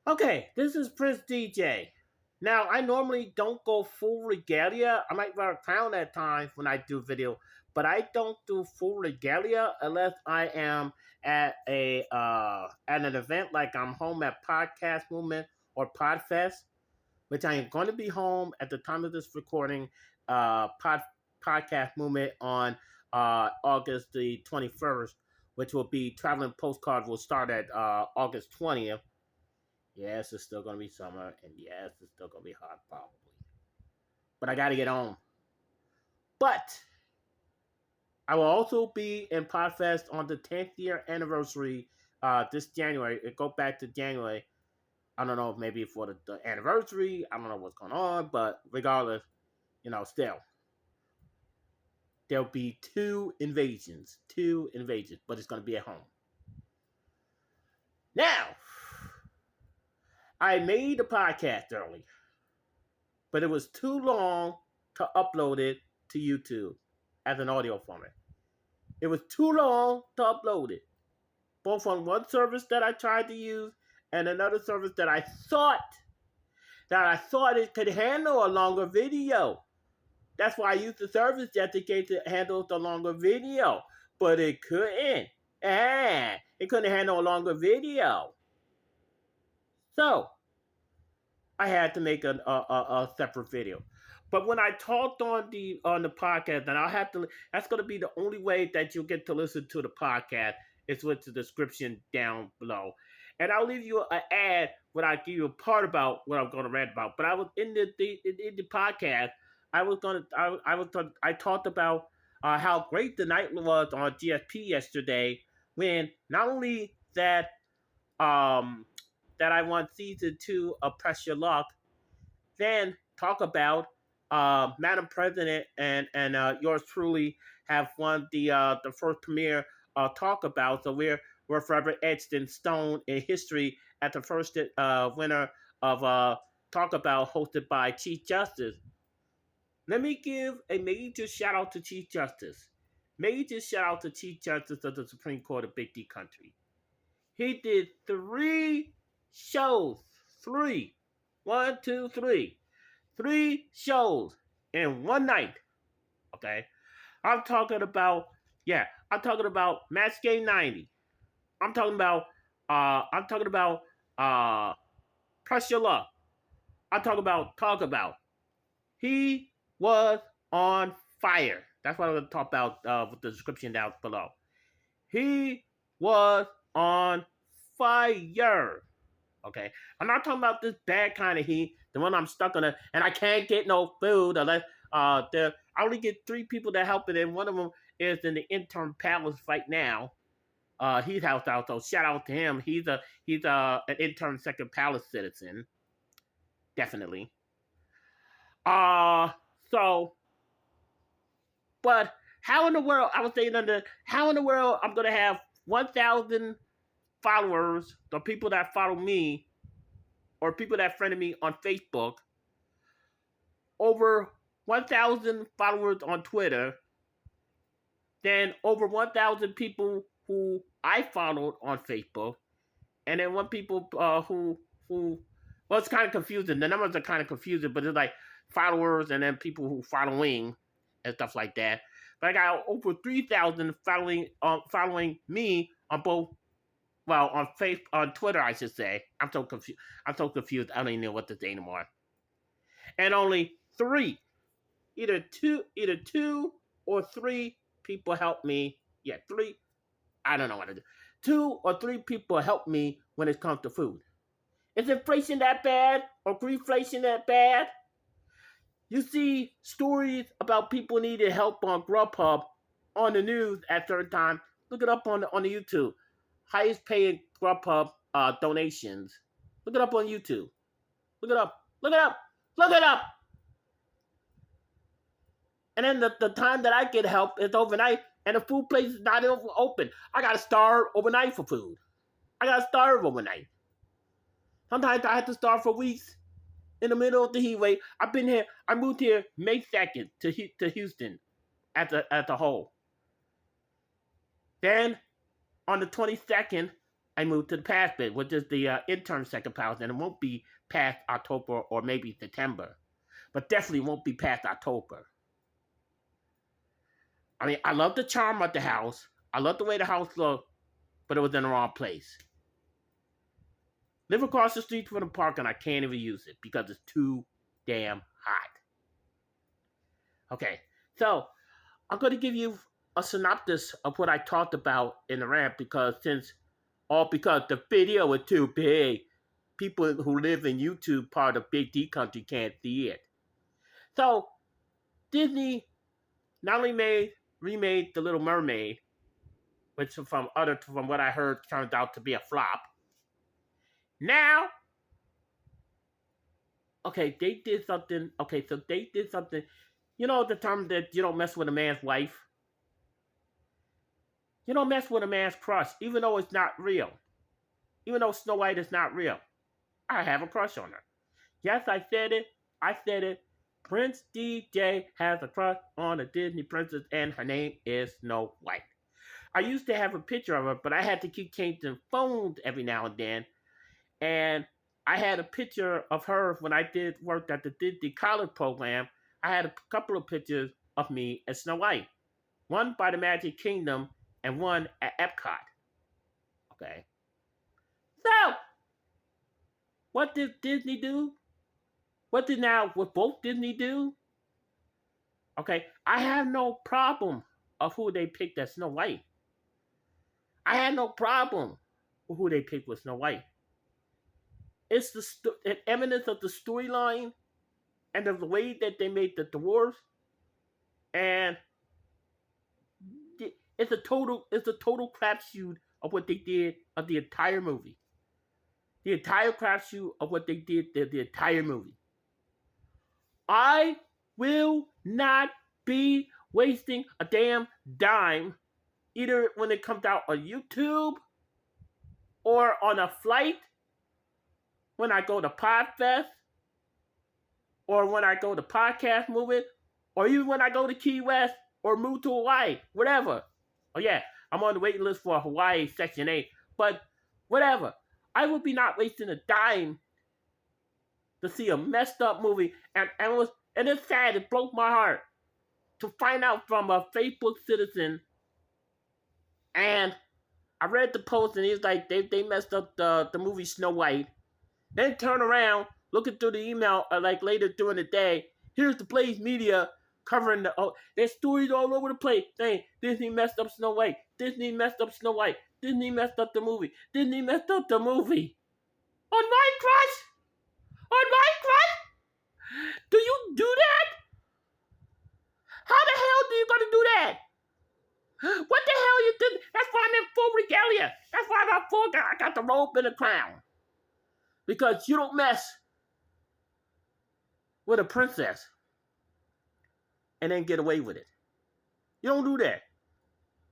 Okay, this is Prince DJ. Now, I normally don't go full regalia. I might wear a crown at times when I do video, but I don't do full regalia unless I am at an event like I'm home at Podcast Movement or Podfest, which I am going to be home at the time of this recording. Podcast Movement on August the 21st, which will be Traveling Postcard will start at August 20th. Yes, it's still gonna be summer, and yes, it's still gonna be hot, probably. But I gotta get home. But I will also be in Podfest on the 10th year anniversary this January. It go back to January. I don't know, maybe for the anniversary. I don't know what's going on, but regardless, still there'll be two invasions, but it's gonna be at home. Now, I made the podcast early, but it was too long to upload it to YouTube as an audio format. It was too long to upload it, both on one service that I tried to use and another service that I thought it could handle a longer video. That's why I used the service just in case it handles the longer video, but it couldn't. It couldn't handle a longer video. So I had to make a separate video. But when I talked on the podcast, and I'll have to, that's going to be the only way that you'll get to listen to the podcast is with the description down below. And I'll leave you an ad when I give you a part about what I'm going to rant about. But I was in the podcast. I talked about how great the night was on GSP yesterday. When not only that I won season 2 of Press Your Luck, then talk about Madam President and yours truly have won the first premiere talk about. So we're forever etched in stone in history at the first winner of talk about hosted by Chief Justice. Let me give a major shout out to Chief Justice. Major shout out to Chief Justice of the Supreme Court of Big D Country. He did 3 shows. 3. 1, 2, 3. 3 shows in one night. Okay. I'm talking about Match Game 90. I'm talking about Press Your Luck. I'm talking about Talk About. He was on fire. That's what I'm going to talk about with the description down below. He was on fire. Okay, I'm not talking about this bad kind of heat, the one I'm stuck on, and I can't get no food unless I only get 3 people that help it, and one of them is in the intern palace right now. He's housed out, so shout out to him. He's an intern second palace citizen, definitely. But how in the world, I was saying how in the world I'm gonna have 1,000 followers, the people that follow me, or people that friended me on Facebook, over 1,000 followers on Twitter, then over 1,000 people who I followed on Facebook, and then 1 people who well, it's kind of confusing. The numbers are kind of confusing, but it's like followers and then people who following and stuff like that. But I got over 3,000 following me on both. Well, on Twitter, I should say. I'm so confused. I don't even know what to say anymore. And only 3, either two or 3 people helped me. Yeah, 3. I don't know what to do. 2 or 3 people help me when it comes to food. Is inflation that bad or greedflation that bad? You see stories about people needing help on GrubHub on the news at certain times. Look it up on the YouTube. Highest paying GrubHub donations. Look it up on YouTube. Look it up. Look it up. Look it up. And then the time that I get help is overnight, and the food place is not open. I gotta starve overnight for food. I gotta starve overnight. Sometimes I have to starve for weeks in the middle of the heat wave. I moved here May 2nd to Houston at the hole. Then on the 22nd, I moved to the past bit, which is the interim second palace, and it won't be past October or maybe September, but definitely won't be past October. I mean, I love the charm of the house. I love the way the house looked, but it was in the wrong place. Live across the street from the park, and I can't even use it because it's too damn hot. Okay, so I'm going to give you a synopsis of what I talked about in the rant because the video was too big. People who live in YouTube part of Big D country can't see it. So Disney not only remade The Little Mermaid, which from what I heard turned out to be a flop. Now, okay, they did something. Okay, so they did something. You know the term that you don't mess with a man's wife? You don't mess with a man's crush, even though it's not real. Even though Snow White is not real. I have a crush on her. Yes, I said it. Prince DJ has a crush on a Disney princess, and her name is Snow White. I used to have a picture of her, but I had to keep changing phones every now and then. And I had a picture of her when I did work at the Disney College program. I had a couple of pictures of me as Snow White. One by the Magic Kingdom and one at Epcot. Okay. So, what did Disney do? What both Disney do? Okay, I have no problem of who they picked as Snow White. I had no problem with who they picked with Snow White. It's the eminence of the storyline and of the way that they made the dwarves, and it's a total crapshoot of what they did of the entire movie. The entire crapshoot of what they did the entire movie. I will not be wasting a damn dime, either when it comes out on YouTube or on a flight, when I go to Podfest, or when I go to Podcast Movement, or even when I go to Key West or move to Hawaii, whatever. Oh yeah, I'm on the waiting list for Hawaii Section 8, but whatever. I would be not wasting a dime to see a messed up movie, and it's sad, it broke my heart to find out from a Facebook citizen, and I read the post and he's like, they messed up the movie Snow White. Then turn around, looking through the email like later during the day, here's the Blaze Media covering there's stories all over the place saying Disney messed up Snow White. Disney messed up Snow White. Disney messed up the movie. Disney messed up the movie. On my crush? On my crush? Do you do that? How the hell do you gonna do that? What the hell you did? That's why I'm in full regalia. That's why I'm full. I got the robe and the crown. Because you don't mess with a princess and then get away with it. You don't do that.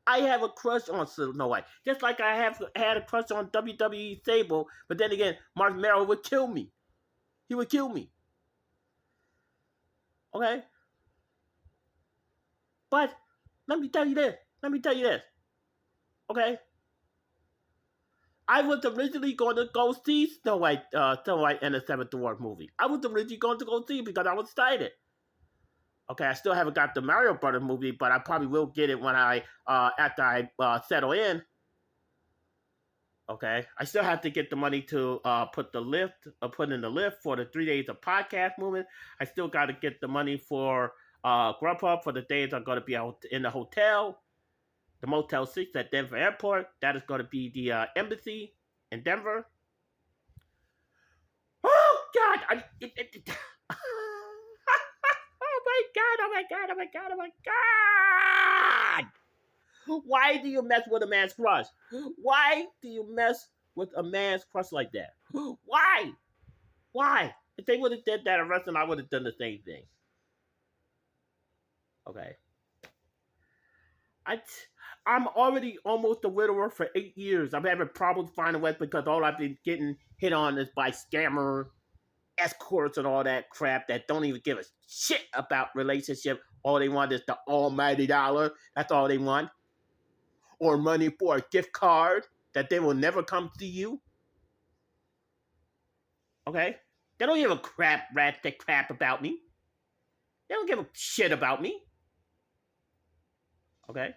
I have a crush on Snow White. Just like I had a crush on WWE Sable, but then again, Mark Merrill would kill me. He would kill me. Okay? But let me tell you this. Okay? I was originally going to go see Snow White and the Seventh Dwarf movie. I was originally going to go see it because I was excited. Okay, I still haven't got the Mario Brothers movie, but I probably will get it when after I settle in. Okay, I still have to get the money to put in the lift for the 3 days of podcast movement. I still got to get the money for GrubHub for the days I'm going to be out in the hotel, the Motel 6 at Denver Airport. That is going to be the embassy in Denver. Oh God! Oh my God! Why do you mess with a man's crush? Why do you mess with a man's crush like that? Why? If they would have did that at wrestling, I would have done the same thing. Okay. I'm already almost a widower for 8 years. I'm having problems finding wife because all I've been getting hit on is by scammer escorts and all that crap that don't even give a shit about relationship. All they want is the almighty dollar. That's all they want. Or money for a gift card that they will never come see you. Okay? They don't give a crap about me. They don't give a shit about me. Okay?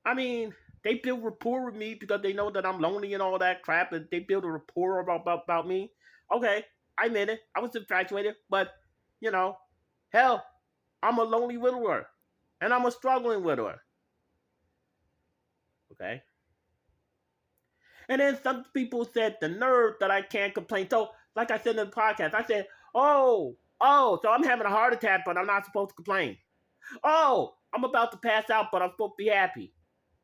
I mean, they build rapport with me because they know that I'm lonely and all that crap, and they build a rapport about me. Okay, I admit it. I was infatuated, but, you know, hell, I'm a lonely widower, and I'm a struggling widower. Okay? And then some people said the nerve that I can't complain. So, like I said in the podcast, I said, so I'm having a heart attack, but I'm not supposed to complain. Oh, I'm about to pass out, but I'm supposed to be happy.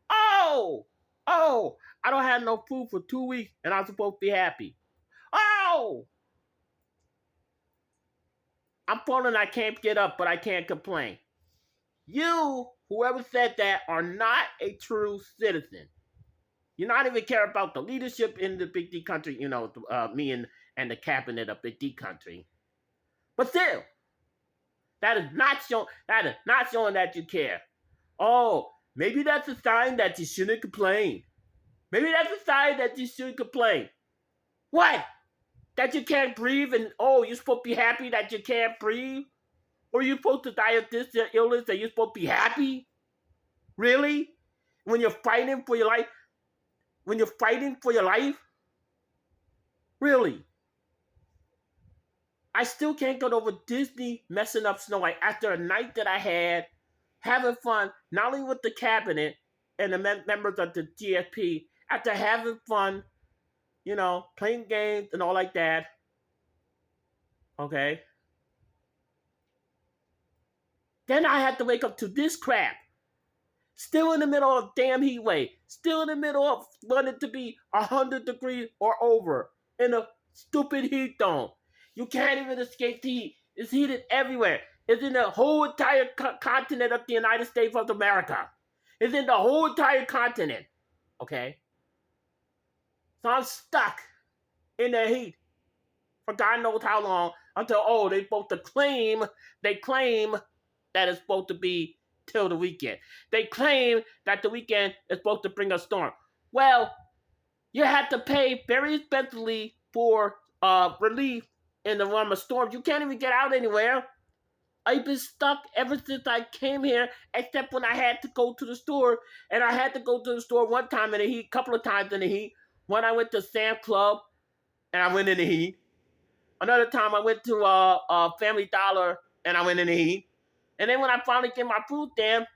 Oh, I don't have no food for 2 weeks, and I'm supposed to be happy. Oh, I'm falling, I can't get up, but I can't complain. You, whoever said that, are not a true citizen. You're not even care about the leadership in the Big D country, me and the cabinet of Big D country. But still, that is not showing that you care. Oh, maybe that's a sign that you shouldn't complain. Maybe that's a sign that you shouldn't complain. What? That you can't breathe and, you're supposed to be happy that you can't breathe? Or you're supposed to die of this illness and you're supposed to be happy? Really? When you're fighting for your life? When you're fighting for your life? Really? I still can't get over Disney messing up Snow White after a night that I had having fun, not only with the cabinet and the members of the GSP, after having fun, playing games and all like that. Okay? Then I had to wake up to this crap. Still in the middle of damn heat wave. Still in the middle of wanting to be 100 degrees or over in a stupid heat dome. You can't even escape the heat. It's heated everywhere. It's in the whole entire continent of the United States of America. It's in the whole entire continent. Okay? So I'm stuck in the heat for God knows how long until, they supposed to claim that it's supposed to be till the weekend. They claim that the weekend is supposed to bring a storm. Well, you have to pay very expensively for relief in the run of storms. You can't even get out anywhere. I've been stuck ever since I came here, except when I had to go to the store. And I had to go to the store one time in the heat, couple of times in the heat. When I went to Sam's Club, and I went in the heat. Another time I went to Family Dollar, and I went in the heat. And then when I finally get my food stamp,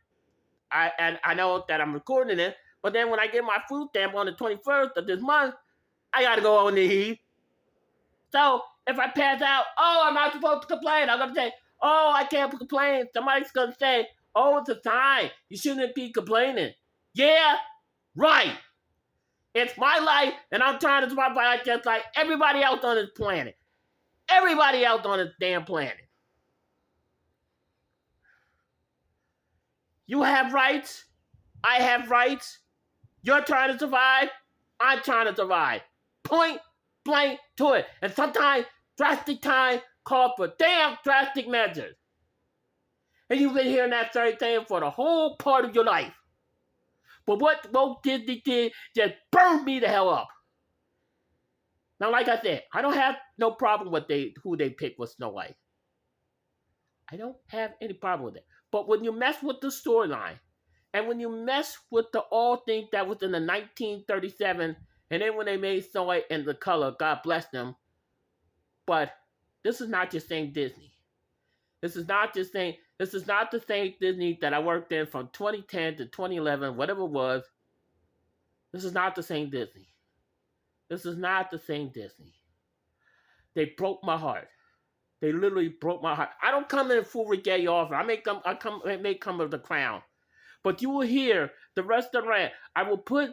I know that I'm recording it, but then when I get my food stamp on the 21st of this month, I got to go in the heat. So if I pass out, I'm not supposed to complain. I'm going to say, I can't complain. Somebody's going to say, it's a sign. You shouldn't be complaining. Yeah, right. It's my life, and I'm trying to survive my life just like everybody else on this planet. Everybody else on this damn planet. You have rights. I have rights. You're trying to survive. I'm trying to survive. Point blank to it. And sometimes drastic time calls for damn drastic measures. And you've been hearing that very thing for the whole part of your life. But what Walt Disney did just burned me the hell up. Now, like I said, I don't have no problem with who they picked with Snow White. I don't have any problem with it. But when you mess with the storyline, and when you mess with the all thing that was in the 1937, and then when they made Snow White and the color, God bless them. But this is not just same Disney. This is not the same Disney that I worked in from 2010 to 2011, whatever it was. This is not the same Disney. This is not the same Disney. They broke my heart. They literally broke my heart. I don't come in full regalia offer. I may come with the crown. But you will hear the rest of the rant. I will put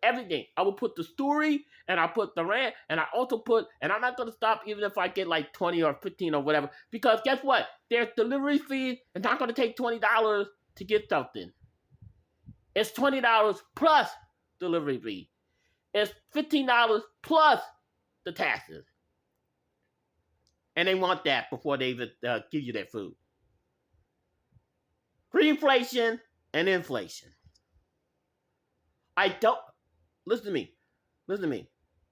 everything. I will put the story, and I'll put the rant, and I also put, and I'm not going to stop even if I get like 20 or 15 or whatever. Because guess what? There's delivery fee. It's not going to take $20 to get something. It's $20 plus delivery fee. It's $15 plus the taxes. And they want that before they even give you their food. Reflation and inflation. I don't listen to me. Listen to me.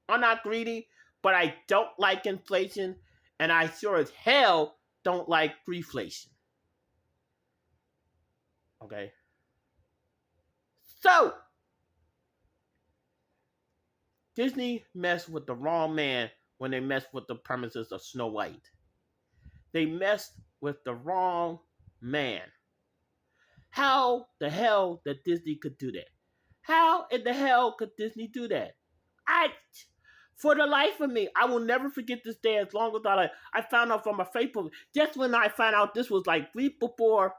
I'm not greedy, but I don't like inflation, and I sure as hell don't like reflation. Okay? So, Disney messed with the wrong man when they messed with the premises of Snow White. They messed with the wrong man. How the hell that Disney could do that? How in the hell could Disney do that? For the life of me, I will never forget this day as long as I found out from my Facebook. Just when I found out this was like a week before,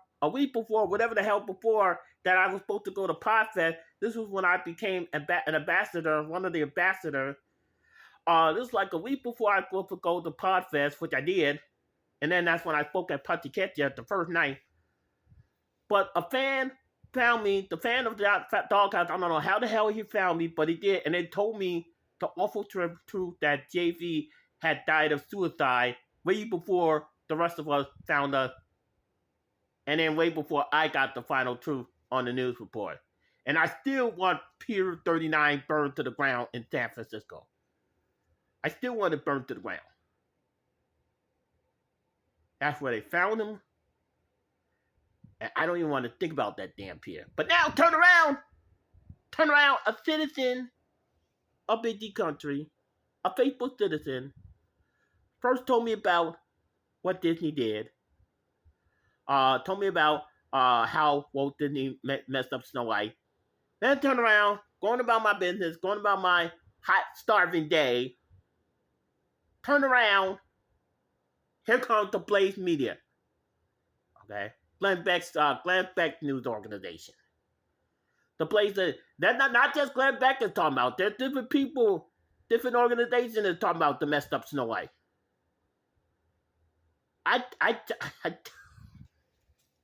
whatever the hell before that I was supposed to go to Podfest. This was when I became an ambassador, one of the ambassadors. This was like a week before I was supposed to go to Podfest, which I did. And then that's when I spoke at Punchiketia the first night. But a fan found me, the fan of the Doghouse. I don't know how the hell he found me, but he did. And they told me the awful truth that JV had died of suicide way before the rest of us found us. And then way before I got the final truth on the news report. And I still want Pier 39 burned to the ground in San Francisco. I still want it burned to the ground. That's where they found him. And I don't even want to think about that damn pier. But now, turn around. A citizen of Big D country, a faithful citizen, first told me about what Disney did. Told me about how Walt Disney messed up Snow White. Then turn around, going about my business, going about my hot, starving day. Turn around. Here comes the Blaze Media. Okay? Glenn Beck news organization. The Blaze, that's not just Glenn Beck is talking about. There's different people, different organizations that are talking about the messed up Snow White.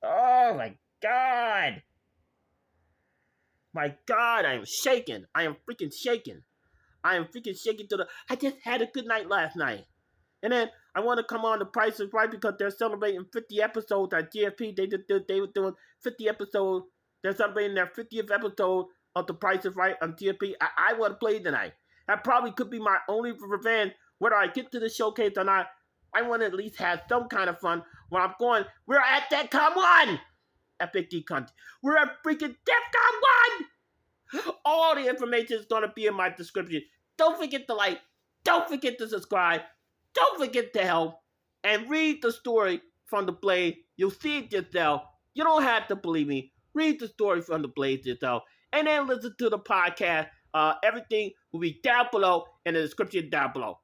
Oh my God. My God, I am shaking. I am freaking shaking. I just had a good night last night. And then I want to come on The Price is Right because they're celebrating 50 episodes at GFP. They were doing 50 episodes. They're celebrating their 50th episode of The Price is Right on GFP. I want to play tonight. That probably could be my only revenge. Whether I get to the showcase or not, I want to at least have some kind of fun when I'm going. We're at DEFCON 1! Epic D Country. We're at freaking DEFCON 1! All the information is going to be in my description. Don't forget to like. Don't forget to subscribe. Don't forget to help. And read the story from the Blaze. You'll see it yourself. You don't have to believe me. Read the story from the Blaze yourself. And then listen to the podcast. Everything will be down below in the description down below.